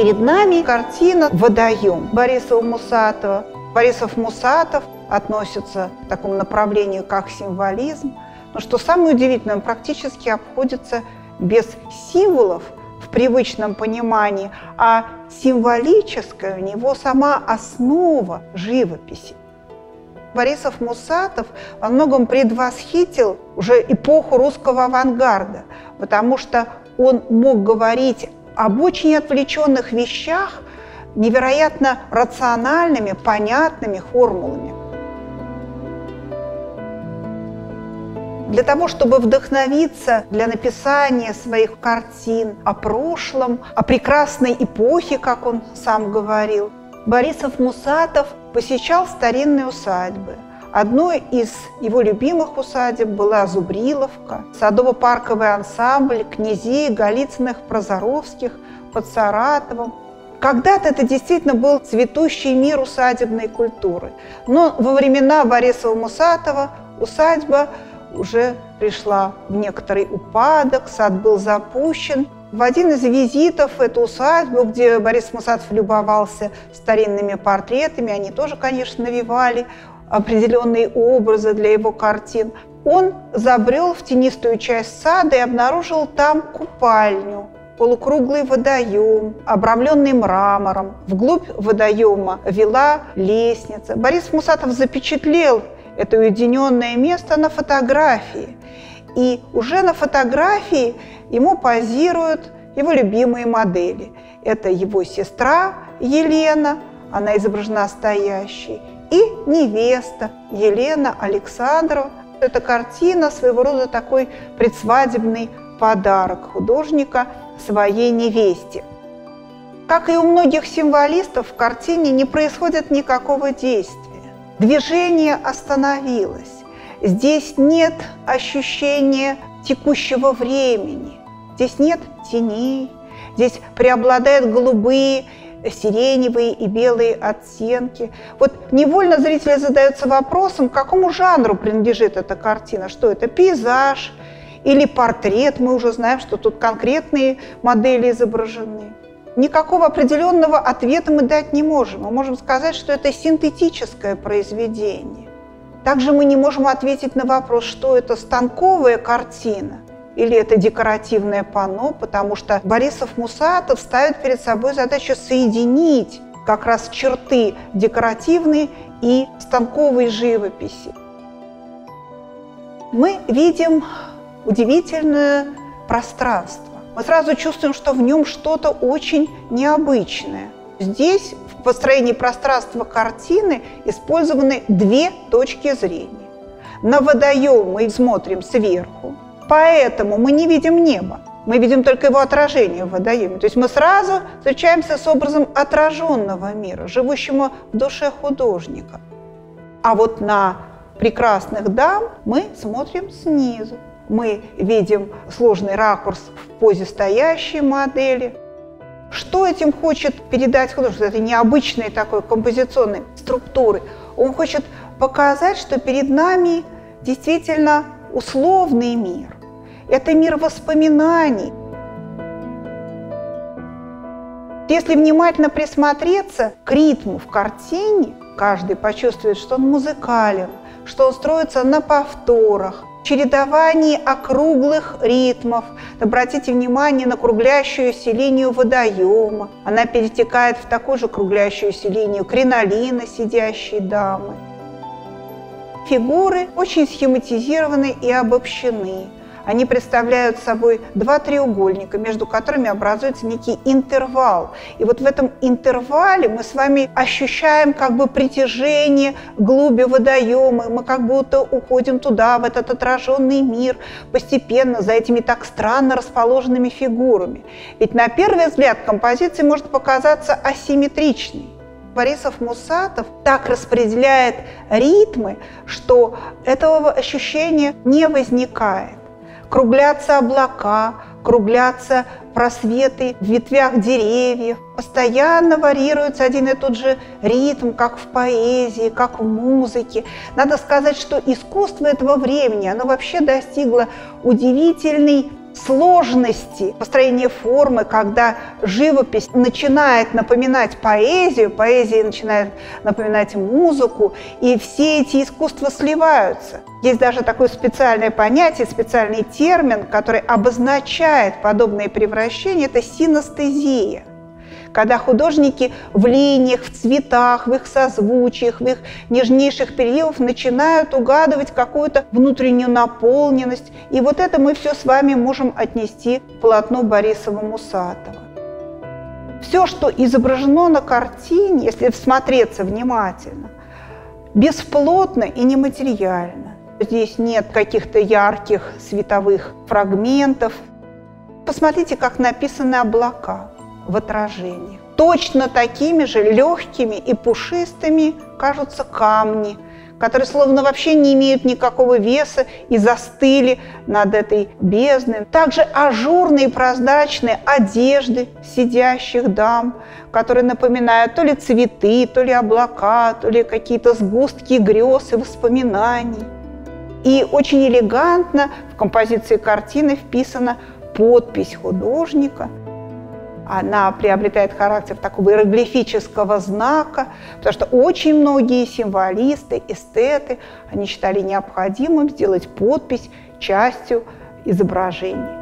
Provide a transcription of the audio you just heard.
Перед нами картина «Водоем» Борисова-Мусатова. Борисов-Мусатов относится к такому направлению, как символизм. Но что самое удивительное, он практически обходится без символов в привычном понимании, а символическая у него сама основа живописи. Борисов-Мусатов во многом предвосхитил уже эпоху русского авангарда, потому что он мог говорить об очень отвлеченных вещах невероятно рациональными, понятными формулами. Для того, чтобы вдохновиться для написания своих картин о прошлом, о прекрасной эпохе, как он сам говорил, Борисов-Мусатов посещал старинные усадьбы. Одной из его любимых усадеб была Зубриловка, садово-парковый ансамбль князей Голицыных, Прозоровских под Саратовом. Когда-то это действительно был цветущий мир усадебной культуры. Но во времена Борисова-Мусатова усадьба уже пришла в некоторый упадок, сад был запущен. В один из визитов в эту усадьбу, где Борис Мусатов любовался старинными портретами, они тоже, конечно, навевали определенные образы для его картин, он забрел в тенистую часть сада и обнаружил там купальню, полукруглый водоем, обрамленный мрамором. Вглубь водоема вела лестница. Борис Мусатов запечатлел это уединенное место на фотографии. И уже на фотографии ему позируют его любимые модели. Это его сестра Елена, она изображена стоящей, и невеста Елена Александрова. Эта картина своего рода такой предсвадебный подарок художника своей невесте. Как и у многих символистов, в картине не происходит никакого действия. Движение остановилось. Здесь нет ощущения текущего времени, здесь нет теней, здесь преобладают голубые, сиреневые и белые оттенки. Вот невольно зритель задается вопросом, к какому жанру принадлежит эта картина, что это пейзаж или портрет, мы уже знаем, что тут конкретные модели изображены. Никакого определенного ответа мы дать не можем. Мы можем сказать, что это синтетическое произведение. Также мы не можем ответить на вопрос, что это станковая картина или это декоративное панно, потому что Борисов-Мусатов ставит перед собой задачу соединить как раз черты декоративной и станковой живописи. Мы видим удивительное пространство. Мы сразу чувствуем, что в нем что-то очень необычное. Здесь в построении пространства картины использованы две точки зрения. На водоем мы смотрим сверху, поэтому мы не видим небо, мы видим только его отражение в водоеме. То есть мы сразу встречаемся с образом отраженного мира, живущего в душе художника. А вот на прекрасных дам мы смотрим снизу. Мы видим сложный ракурс в позе стоящей модели. Что этим хочет передать художник? Это необычной такой композиционной структуры. Он хочет показать, что перед нами действительно условный мир. Это мир воспоминаний. Если внимательно присмотреться к ритму в картине, каждый почувствует, что он музыкален, что он строится на повторах, чередовании округлых ритмов. Обратите внимание на круглящуюся линию водоема. Она перетекает в такую же круглящуюся линию кринолина сидящей дамы. Фигуры очень схематизированы и обобщены. Они представляют собой два треугольника, между которыми образуется некий интервал. И вот в этом интервале мы с вами ощущаем как бы притяжение глуби водоема. Мы как будто уходим туда, в этот отраженный мир, постепенно за этими так странно расположенными фигурами. Ведь на первый взгляд композиция может показаться асимметричной. Борисов-Мусатов так распределяет ритмы, что этого ощущения не возникает. Круглятся облака, круглятся просветы в ветвях деревьев. Постоянно варьируется один и тот же ритм, как в поэзии, как в музыке. Надо сказать, что искусство этого времени, оно вообще достигло удивительной сложности построения формы, когда живопись начинает напоминать поэзию, поэзия начинает напоминать музыку, и все эти искусства сливаются. Есть даже такое специальное понятие, специальный термин, который обозначает подобные превращения – это синестезия. Когда художники в линиях, в цветах, в их созвучиях, в их нежнейших переливах начинают угадывать какую-то внутреннюю наполненность. И вот это мы все с вами можем отнести к полотну Борисова-Мусатова. Все, что изображено на картине, если всмотреться внимательно, бесплотно и нематериально. Здесь нет каких-то ярких световых фрагментов. Посмотрите, как написаны облака в отражении. Точно такими же легкими и пушистыми кажутся камни, которые словно вообще не имеют никакого веса и застыли над этой бездной. Также ажурные и прозрачные одежды сидящих дам, которые напоминают то ли цветы, то ли облака, то ли какие-то сгустки грез и воспоминаний. И очень элегантно в композиции картины вписана подпись художника. Она приобретает характер такого иероглифического знака, потому что очень многие символисты, эстеты, они считали необходимым сделать подпись частью изображения.